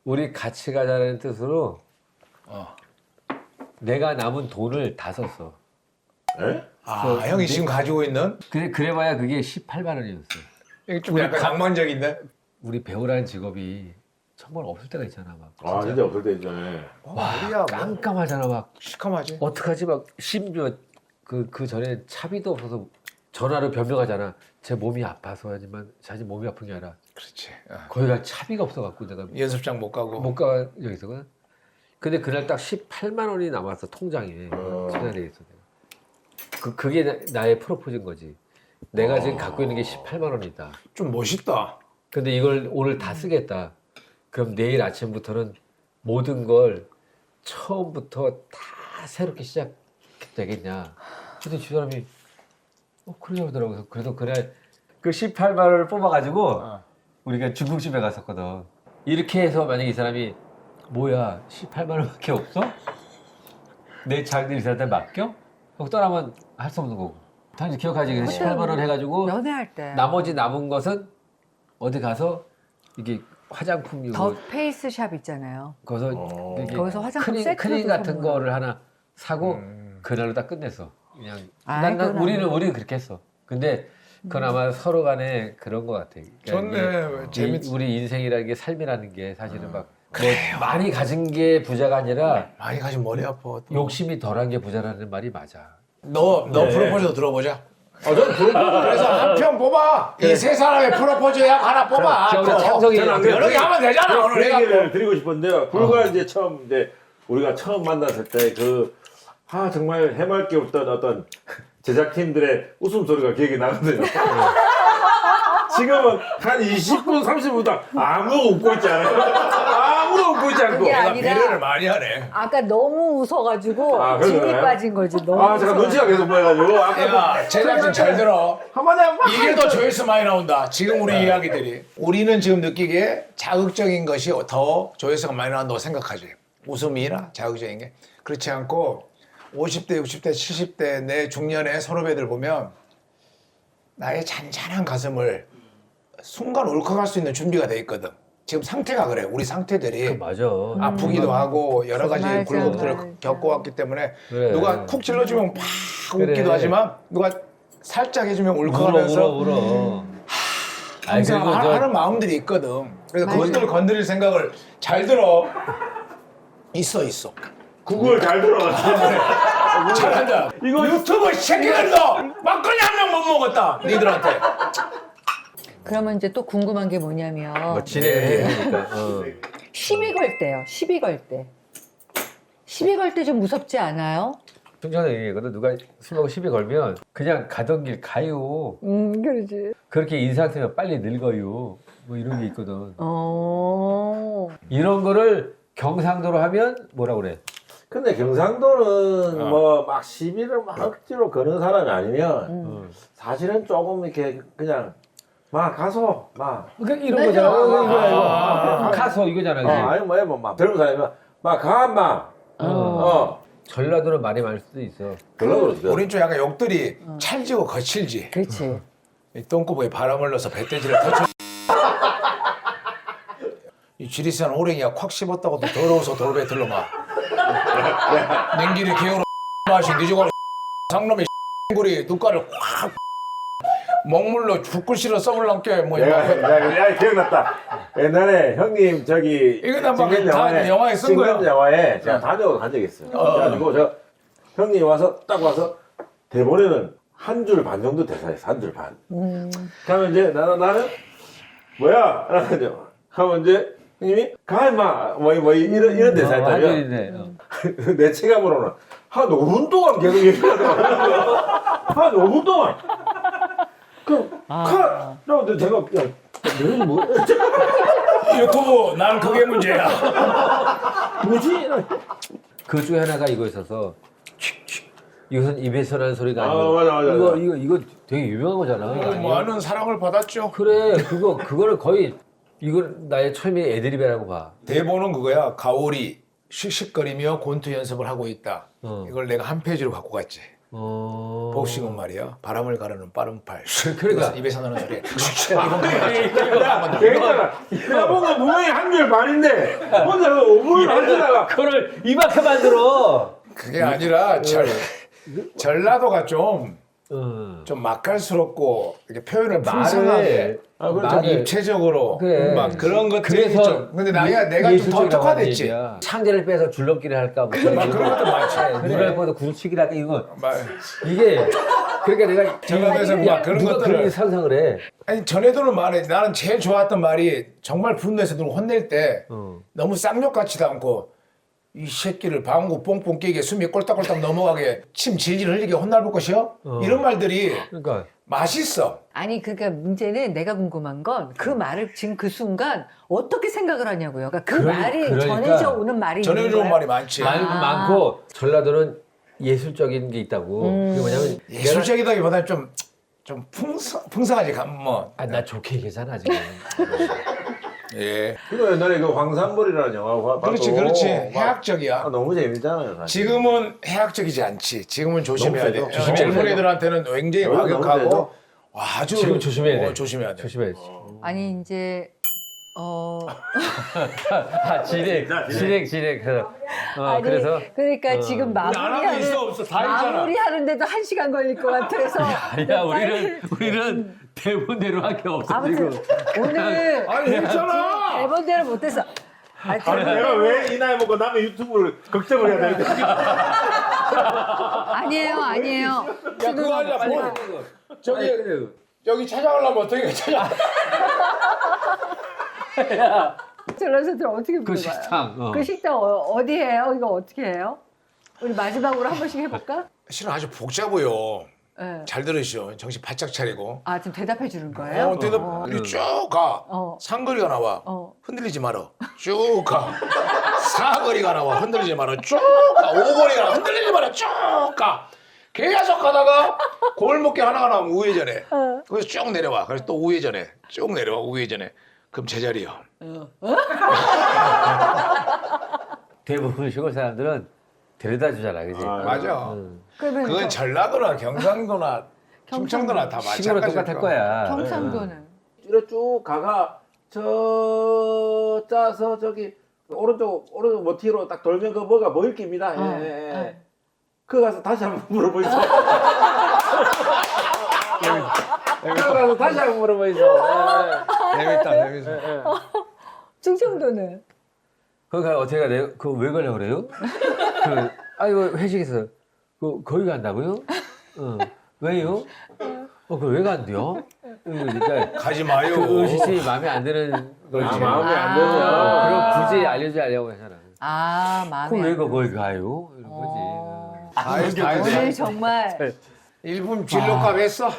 우리 같이 가자는 뜻으로 내가 남은 돈을 다 썼어.
에?
형이 지금 가지고 있는?
그래봐야 그게 18만 원이었어.
이게 좀 약간 낭만적인데.
우리 배우라는 직업이 정말 없을 때가 있잖아 막.
아 진짜 없을 때 있잖아요.
우리야 뭐
깜깜하잖아 막.
시커하지.
어떡하지 막 심지어 그 전에 차비도 없어서 전화로 변명하잖아. 제 몸이 아파서 하지만 자기 몸이 아픈 게 아니라
그렇지.
거기가 차비가 없어갖고 내가
연습장 못 가고.
못 가 여기 있었거든. 근데 그날 딱 18만 원이 남았어 통장에. 집에 돼 있어. 그게 나의 프로포즈인 거지. 내가 지금 갖고 있는 게 18만 원이다.
좀 멋있다.
근데 이걸 오늘 다 쓰겠다. 그럼 내일 아침부터는 모든 걸 처음부터 다 새롭게 시작되겠냐. 근데 집 사람이 그러냐고 하더라고요. 그래서 그날 그 18만 원을 뽑아가지고 우리가 중국집에 갔었거든. 이렇게 해서 만약에 이 사람이 뭐야 18만 원밖에 없어? 내 장들 이 사람한테 맡겨? 하고 떠나면 할 수 없는 거고. 당연히 기억하지. 그래서 18만 원 해가지고
연애할 때.
나머지 남은 것은 어디 가서 이게 화장품
더
이거
페이스샵 있잖아요.
거기서 이게
거기서 화장품 세트로
크림 같은
선물을.
거를 하나 사고 그날로 다 끝냈어. 그냥
아이, 그건
우리는 그렇게 했어. 근데 그건 아마 서로 간에 그런 것 같아. 그러니까
좋네. 재밌.
우리 인생이라는 게 삶이라는 게 사실은 막 뭐 많이 가진 게 부자가 아니라
많이 가지면 머리 아파. 또.
욕심이 덜한 게 부자라는 말이 맞아.
너
네.
프로포즈 들어보자.
저는
그래서 한 편 뽑아. 이 세 사람의 프로포즈 약 하나 뽑아.
자, 우리
또.
창석이
여러 개 하면 되잖아. 오늘
그
내가
얘기를 드리고 싶은데요. 불과 이제 처음 이제 우리가 처음 만났을 때 정말 해맑게 웃던 어떤 제작팀들의 웃음소리가 기억이 나거든요. 지금은 한 20분, 30분도 아무도 웃고 있지 않아요. 아무도 웃고 있지 않고.
그게
내가
아니라-
배려를 많이 하네.
아까 너무 웃어가지고
아,
진이
그러나요?
빠진 거지. 너무
아, 제가 눈치가 계속 보여가지고.
야, 제작진 잘 들어.
한마디 한번.
이게 더 조회수 많이 나온다. 지금 우리 이야기들이. 우리는 지금 느끼기에 자극적인 것이 더 조회수가 많이 나온다고 생각하지. 웃음이나 자극적인 게. 그렇지 않고 50대, 60대, 70대 내 중년의 선후배들 보면 나의 잔잔한 가슴을 순간 울컥할 수 있는 준비가 돼 있거든. 지금 상태가 그래. 우리 상태들이
맞아.
아프기도 하고 여러 가지
맞아,
굴곡들을
맞아.
겪어왔기 때문에
그래.
누가 쿡 찔러주면 팍
그래.
웃기도 하지만 누가 살짝 해주면 울컥하면서
울어.
항상 하는 마음들이 있거든. 그래서 그것들을 건드릴 생각을 잘 들어. 있어.
그걸 잘 들어.
잘한다. 이거 유튜브 새끼들도 막걸리 한 명 못 먹었다. 니들한테.
그러면 이제 또 궁금한 게 뭐냐면
진행을 해야 되니까.
시비 걸 때요. 시비 걸 때. 시비 걸 때 좀 무섭지 않아요?
충전에 얘기했거든. 누가 술 먹고 시비 걸면 그냥 가던 길 가요.
그러지.
그렇게 인상 쓰면 빨리 늙어요. 뭐 이런 게 있거든. 이런 거를 경상도로 하면 뭐라 그래?
근데 경상도는 뭐 막 시비를 막 억지로 거는 사람이 아니면 사실은 조금 이렇게 그냥 막 가서 막
그러니까 이런 거잖아. 가서 이거잖아. 그지?
아니 막 젊은 사람이면 막 가 막
전라도는 말이 많을 수도 있어.
그러고
우린 좀 약간 욕들이 찰지고 거칠지.
그렇지.
이 똥꼬부에 바람을 넣어서 배돼지를 터쳐. 이 지리산 호랭이가 콱 씹었다고 또 더러워서 돌배 들러마. 냉기를 기어로 마시 니저가 상놈의 구리 눈가를 확 먹물로 죽을 실어 써물랑께 뭐
내가 기억났다. 옛날에 형님 저기
이거 나 막
찍는
다 영화에 쓴 거야.
찍는 영화에 제가 다녀오고 간 적이 있어요. 그래가지고 저 형님 와서 딱 와서 대본에는 한 줄 반 정도 대사였어. 한 줄 반. 그러면 이제 나는 뭐야? 하면 이제 형님이 가 임마 뭐 이런 대사였다면 내 체감으로는 한 5분 동안 계속 얘기하더라고요. 한 5분 동안. 그럼 컷! 라고 제가 야 너는 뭐
유튜브 난 그게 문제야.
뭐지?
그 중에 하나가 이거 있어서 이것은 입에서 나는 소리가
아,
아니고
맞아.
이거 되게 유명한 거잖아.
많은 사랑을 받았죠.
그래 그거를 거의 이걸 나의 처음에 애드립이라고 봐.
대본은 그거야. 가오리 씩씩거리며 곤투 연습을 하고 있다. 이걸 내가 한 페이지로 갖고 갔지. 복싱은 말이야. 바람을 가르는 빠른 팔.
그러니까.
입에서 나는 소리.
그러니까 내가 보면 분명히 한 줄 반인데 혼자 5분을 하시다가
그거를 이만큼 만들어.
그게 아니라 전라도가 좀 좀 맛깔스럽고 이렇게 표현을 풍성하게 좀 입체적으로
그래.
막 그런 것들이
그래서
좀 근데 내가 좀 터득화됐지.
상제를 빼서 줄넘기를 할까 뭐
막 그런 것도 많지.
누가 보다 구르치기를 할까 이거
막
이게 그러니까 내가
전화해서 막 그런
누가 그런
것들을
상상을 해.
아니 전에도는 말해 나는 제일 좋았던 말이 정말 분노해서 누구 혼낼 때 너무 쌍욕같지도 않고 이 새끼를 방구 뽕뽕 끼게 숨이 꼴딱꼴딱 넘어가게 침 질질 흘리게 혼날 것이요? 이런 말들이
그러니까
맛있어.
아니 그러니까 문제는 내가 궁금한 건 그 말을 지금 그 순간 어떻게 생각을 하냐고요. 그러니까 그 말이
그러니까.
전해져 오는 말이 있는
전해져 온
거예요?
말이 많지.
많고 전라도는 예술적인 게 있다고. 그게 뭐냐면
예술적이다기보다는 좀 풍성하지 뭐.
나 좋게 얘기하잖아 지금.
예.
그거 옛날에 그 황산벌이라는 영화 봐도
그렇지, 그렇지.
막
해학적이야.
너무 재밌잖아요. 사실.
지금은 해학적이지 않지. 지금은 조심해야 돼.
너무 세죠.
젊은 애들한테는 굉장히
너무
과격하고
세죠.
아주
지금 조심해야 돼.
조심해야 돼.
조심해야지.
아니 이제
진행.
아니,
그래서
그러니까 지금
안 하면 있어 없어 다 있잖아.
마무리하는데도 1시간 걸릴 것 같아서
야 우리는 대본대로 할 게 없어
아무튼
지금.
오늘
아니 했잖아.
대본대로 못해서 아니,
아니 내가 왜 이 나이 먹고 남의 유튜브를 걱정을 해야 되는데
아니에요.
야 그거 하자. 저기 찾아가려면 어떻게 찾아?
전라도들 어떻게
그
물어봐요?
식당.
그 식당 어디예요? 이거 어떻게 해요? 우리 마지막으로 한 번씩 해볼까?
실은 아주 복잡해요.
네.
잘 들으시오. 정신 바짝 차리고.
아 지금 대답해 주는 거예요?
이리 쭉 가.
어.
상거리가 나와.
어.
흔들리지 마라. 쭉 가. 사거리가 나와. 흔들리지 마라. 쭉 가. 오거리가 나와. 흔들리지 마라. 쭉 가. 계속 가다가 골목길 하나가 나오면 우회전해. 그래서 쭉 내려와. 그래서 또 우회전해. 쭉 내려와. 우회전해. 그럼 제자리야.
대부분 시골 사람들은 데려다 주잖아, 그지?
맞아.
그러면
그건 전라도나 경상도나 충청도나 다
시골은
마찬가지일
똑같을 거야.
경상도는
이래 쭉 가가 저 짜서 저기 오른쪽 모티로 딱 돌면 그 뭐가 보일 겁니다. 그 가서 다시 한번 물어보이소. 그 가서 다시 한번 물어보이소.
재밌다.
충청도는
거기 어떻게 가요? 그거 왜 가려고 그래요? 이거 회식에서 거기 간다고요? 왜요? 그거 왜 간대요? 그러니까
가지 마요.
그 의식이 마음에 안 드는 거지.
마음에 안 들면
그럼 굳이 알려주려고 하잖아.
마음에
그럼 왜
안
거기 가요? 이런 거지.
오늘 정말
일품 진로값 했어.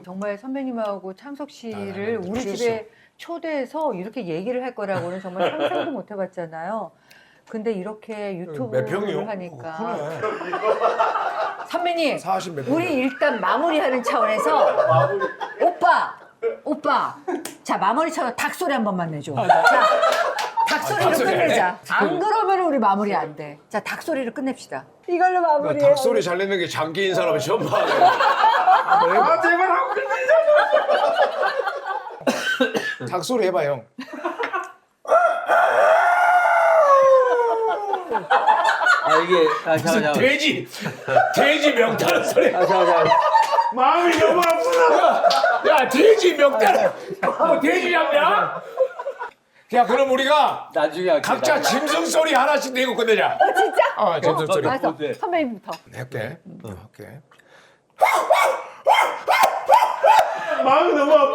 정말 선배님하고 창석 씨를 우리
미치겠어.
집에 초대해서 이렇게 얘기를 할 거라고는 정말 상상도 못 해봤잖아요. 근데 이렇게
몇 평이요?
유튜브를 하니까
그래.
선배님
40 몇 평.
우리 일단 마무리하는 차원에서 오빠 자 마무리 차원 닭소리 한 번만 내줘. 자 닭소리로
닭소리
끝내자. 안 그러면 우리 마무리 안 돼. 자 닭소리를 끝냅시다. 이걸로 마무리해.
닭소리 잘 내는 게 장기인 사람은 처음 봐. 내가 제발 하고 닭소리 해봐 형.
잠깐만.
돼지 명타는 소리.
잠깐만.
마음이 너무 아프다. 야 돼지 명타는 뭐 돼지 잡냐? 야 그럼 우리가
나중에 할게.
각자 짐승 소리 하나씩 내고 끝내자.
진짜?
짐승 소리.
알았어. 선배님부터.
할게. 할게.
마음이 너무 아파.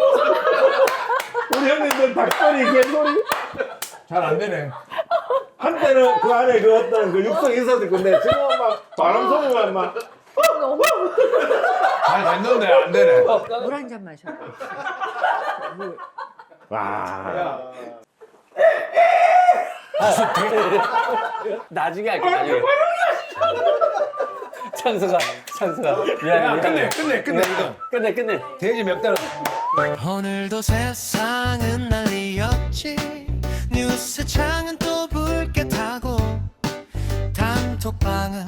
우리 형님들 닭소리, 개소리.
잘 안 되네.
한때는 그 안에 그 어떤 그 육성 있었을 건데 지금은 막 바람 소리만 막.
잘 됐는데 안 되네.
물 한 잔 마셔.
와.
나중에 할게. 나중에. 창수가 미안해. 끝내.
돼지 명타는.
오늘도 세상은 난리였지 뉴스 창은 또 붉게 타고 단톡방은